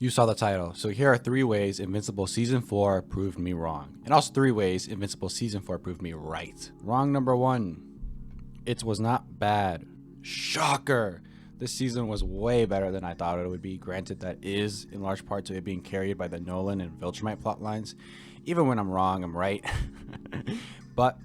You saw the title, so here are 3 ways Invincible Season 4 proved me wrong. And also 3 ways Invincible Season 4 proved me right. Wrong number 1. It was not bad. Shocker! This season was way better than I thought it would be. Granted, that is in large part to it being carried by the Nolan and Viltrumite plotlines. Even when I'm wrong, I'm right. But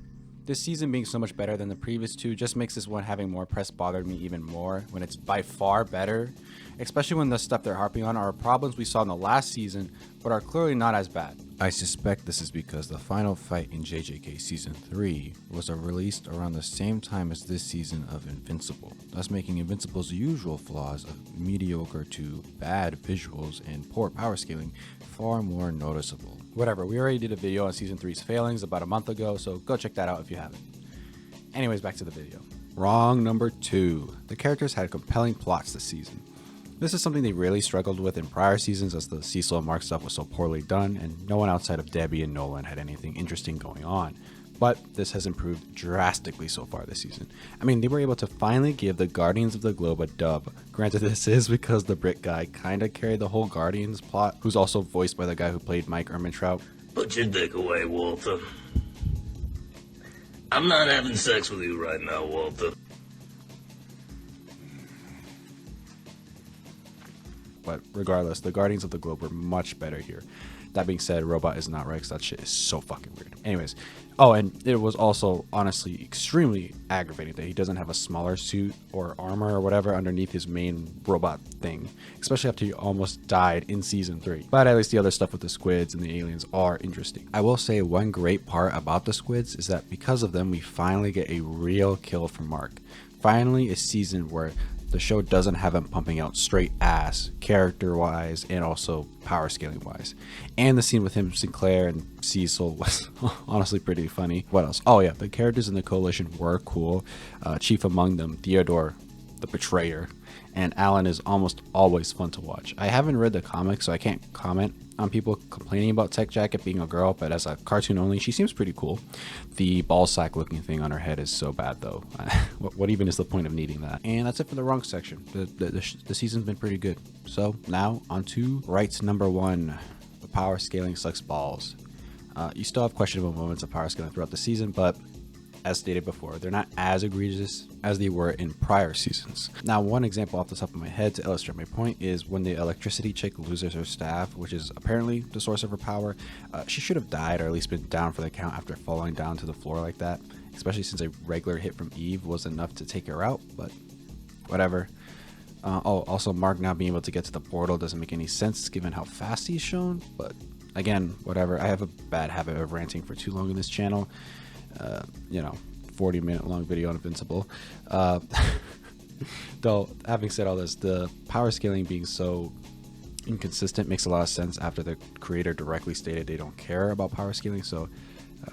this season being so much better than the previous 2 just makes this one having more press bother me even more when it's by far better. Especially when the stuff they're harping on are problems we saw in the last season, but are clearly not as bad. I suspect this is because the final fight in JJK Season 3 was released around the same time as this season of Invincible, thus making Invincible's usual flaws of mediocre to bad visuals and poor power scaling far more noticeable. Whatever, we already did a video on Season 3's failings about a month ago, so go check that out if you haven't. Anyways, back to the video. Wrong number 2. The characters had compelling plots this season. This is something they really struggled with in prior seasons as the Cecil and Mark stuff was so poorly done and no one outside of Debbie and Nolan had anything interesting going on. But this has improved drastically so far this season. I mean, they were able to finally give the Guardians of the Globe a dub. Granted, this is because the Brit guy kinda carried the whole Guardians plot, who's also voiced by the guy who played Mike Ehrmantraut. Put your dick away, Walter. I'm not having sex with you right now, Walter. But regardless, the Guardians of the Globe were much better here. That being said, Robot is not Rex. That shit is so fucking weird. Anyways, oh, and it was also honestly extremely aggravating that he doesn't have a smaller suit or armor or whatever underneath his main robot thing, especially after he almost died in Season 3. But at least the other stuff with the squids and the aliens are interesting. I will say one great part about the squids is that because of them, we finally get a real kill from Mark. Finally, a season where the show doesn't have him pumping out straight ass character wise and also power scaling wise. And the scene with him, Sinclair and Cecil was honestly pretty funny. What else? Oh yeah, the characters in the coalition were cool. Chief among them, Theodore, the betrayer, and Alan is almost always fun to watch. I haven't read the comics, so I can't comment on people complaining about Tech Jacket being a girl, but as a cartoon only, she seems pretty cool. The ball sack looking thing on her head is so bad though. What even is the point of needing that? And that's it for the wrong section. The season's been pretty good. So now on to rights number 1. The power scaling sucks balls. You still have questionable moments of power scaling throughout the season, but as stated before, they're not as egregious as they were in prior seasons. Now, one example off the top of my head to illustrate my point is when the electricity chick loses her staff, which is apparently the source of her power. She should have died or at least been down for the count after falling down to the floor like that, especially since a regular hit from Eve was enough to take her out, but whatever. Also Mark not being able to get to the portal doesn't make any sense given how fast he's shown, but again, whatever. I have a bad habit of ranting for too long in this channel. 40-minute long video on Invincible. Though, having said all this, the power scaling being so inconsistent makes a lot of sense after the creator directly stated they don't care about power scaling, so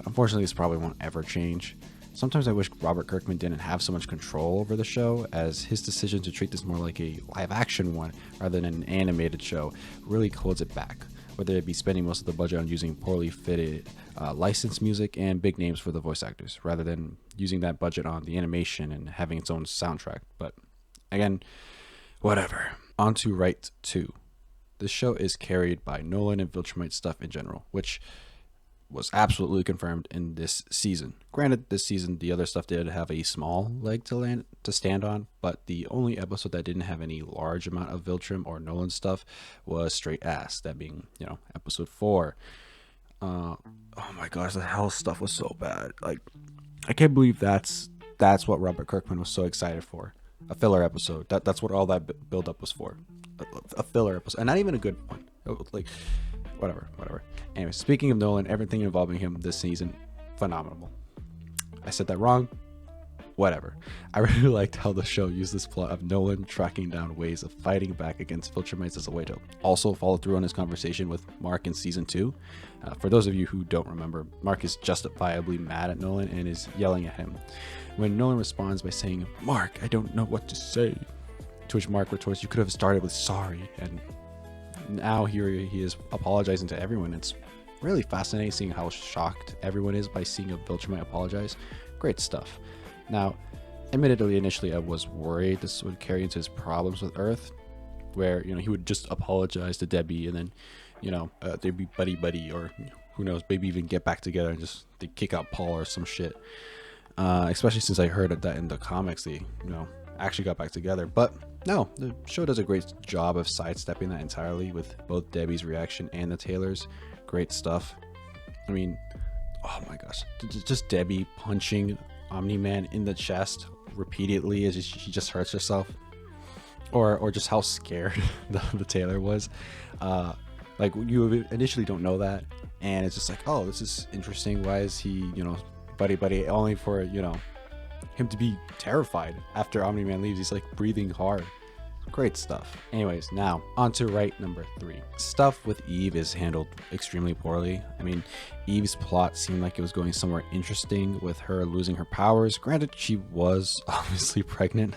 unfortunately this probably won't ever change. Sometimes I wish Robert Kirkman didn't have so much control over the show, as his decision to treat this more like a live action one rather than an animated show really holds it back. Whether it be spending most of the budget on using poorly fitted licensed music and big names for the voice actors, rather than using that budget on the animation and having its own soundtrack. But again, whatever. On to Right 2. This show is carried by Nolan and Viltrumite stuff in general, which was absolutely confirmed in this season. Granted, this season the other stuff did have a small leg to stand on, but the only episode that didn't have any large amount of Viltrum or Nolan stuff was straight ass, that being, episode 4. Oh my gosh, the hell stuff was so bad. Like, I can't believe that's what Robert Kirkman was so excited for. A filler episode. That's what all that build up was for. A filler episode, and not even a good one. Like, whatever. Anyway, speaking of Nolan, everything involving him this season, phenomenal. I said that wrong. Whatever. I really liked how the show used this plot of Nolan tracking down ways of fighting back against Viltrumites as a way to also follow through on his conversation with Mark in Season 2. For those of you who don't remember, Mark is justifiably mad at Nolan and is yelling at him. When Nolan responds by saying, "Mark, I don't know what to say," to which Mark retorts, "You could have started with sorry," and now here he is apologizing to everyone. It's really fascinating seeing how shocked everyone is by seeing a Viltrumite apologize. Great stuff. Now, admittedly, initially I was worried this would carry into his problems with Earth. where he would just apologize to Debbie, and then they'd be buddy buddy, or who knows, maybe even get back together and just they kick out Paul or some shit. Especially since I heard that in the comics they actually got back together. But no, the show does a great job of sidestepping that entirely with both Debbie's reaction and the Taylors. Great stuff. I mean, oh my gosh, just Debbie punching Omni-Man in the chest repeatedly as she just hurts herself, or just how scared the Taylor was. Like, you initially don't know that, and it's just like, oh, this is interesting. Why is he buddy only for him to be terrified after Omni-Man leaves? He's like breathing hard. Great stuff. Anyways, now on to right number 3. Stuff with Eve is handled extremely poorly. I mean, Eve's plot seemed like it was going somewhere interesting with her losing her powers. Granted, she was obviously pregnant,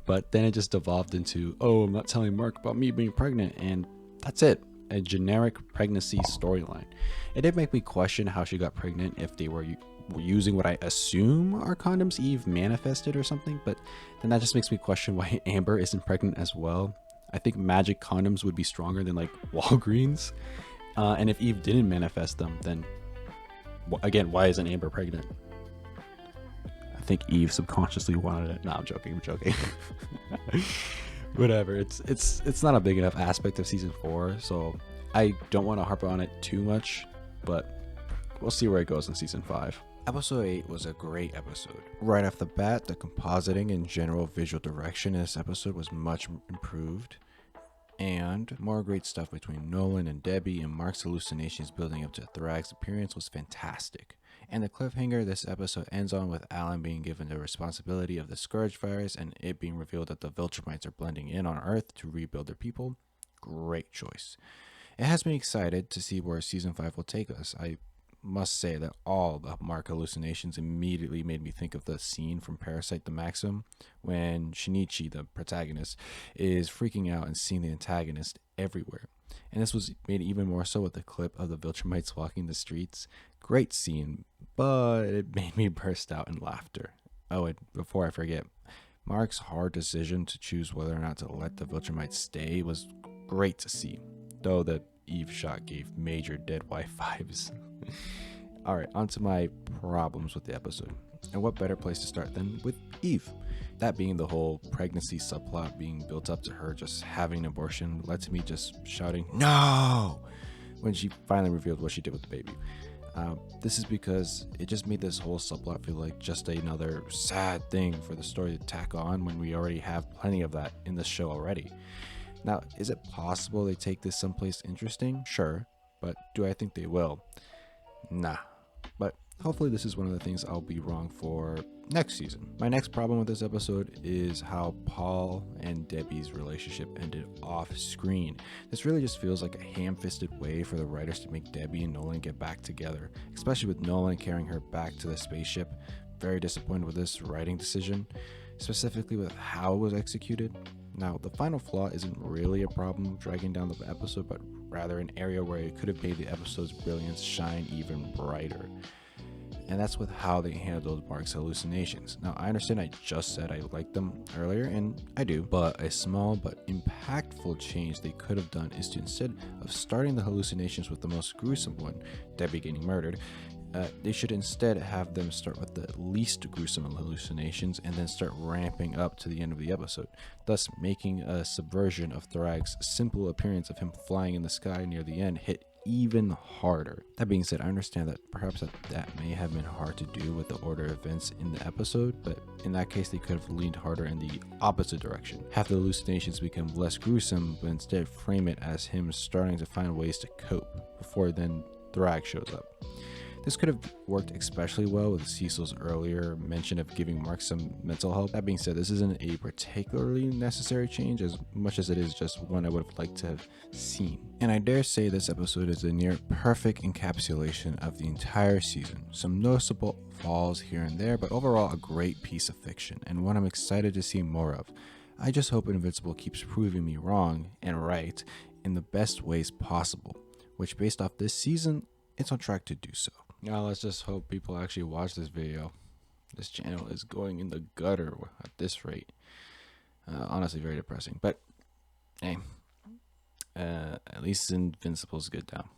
but then it just devolved into, oh, I'm not telling Mark about me being pregnant, and that's it. A generic pregnancy storyline. It did make me question how she got pregnant, if they were using what I assume are condoms Eve manifested or something, but then that just makes me question why Amber isn't pregnant as well. I think magic condoms would be stronger than like Walgreens, and if Eve didn't manifest them, then again, why isn't Amber pregnant? I think Eve subconsciously wanted it. No, I'm joking. Whatever. It's not a big enough aspect of season 4, so I don't want to harp on it too much, but we'll see where it goes in season 5. Episode 8 was a great episode. Right off the bat, the compositing and general visual direction in this episode was much improved, and more great stuff between Nolan and Debbie, and Mark's hallucinations building up to Thrag's appearance was fantastic. And the cliffhanger this episode ends on with Alan being given the responsibility of the Scourge virus and it being revealed that the Viltrumites are blending in on Earth to rebuild their people. Great choice. It has me excited to see where season 5 will take us. I must say that all the Mark hallucinations immediately made me think of the scene from Parasite the Maxim when Shinichi, the protagonist, is freaking out and seeing the antagonist everywhere. And this was made even more so with the clip of the Viltrumites walking the streets. Great scene, but it made me burst out in laughter. Oh, and before I forget, Mark's hard decision to choose whether or not to let the Viltrumites stay was great to see, though the Eve shot gave major dead wife vibes. Alright, on to my problems with the episode. And what better place to start than with Eve? That being the whole pregnancy subplot being built up to her just having an abortion led to me just shouting, "No!" when she finally revealed what she did with the baby. This is because it just made this whole subplot feel like just another sad thing for the story to tack on when we already have plenty of that in the show already. Now, is it possible they take this someplace interesting? Sure, but do I think they will? Nah. But hopefully this is one of the things I'll be wrong for next season. My next problem with this episode is how Paul and Debbie's relationship ended off screen. This really just feels like a ham-fisted way for the writers to make Debbie and Nolan get back together, especially with Nolan carrying her back to the spaceship. Very disappointed with this writing decision, specifically with how it was executed. Now, the final flaw isn't really a problem dragging down the episode, but rather an area where it could have made the episode's brilliance shine even brighter. And that's with how they handled Mark's hallucinations. Now, I understand I just said I liked them earlier, and I do, but a small but impactful change they could have done is to, instead of starting the hallucinations with the most gruesome one, Debbie getting murdered, they should instead have them start with the least gruesome hallucinations and then start ramping up to the end of the episode, thus making a subversion of Thrag's simple appearance of him flying in the sky near the end hit even harder. That being said, I understand that perhaps that may have been hard to do with the order of events in the episode, but in that case they could have leaned harder in the opposite direction. Have the hallucinations become less gruesome, but instead frame it as him starting to find ways to cope before then Thrag shows up. This could have worked especially well with Cecil's earlier mention of giving Mark some mental help. That being said, this isn't a particularly necessary change as much as it is just one I would have liked to have seen. And I dare say this episode is a near perfect encapsulation of the entire season. Some noticeable flaws here and there, but overall a great piece of fiction and one I'm excited to see more of. I just hope Invincible keeps proving me wrong and right in the best ways possible, which based off this season, it's on track to do so. Now let's just hope people actually watch this video. This channel is going in the gutter at this rate. Honestly, very depressing. But Hey, at least Invincible's good now.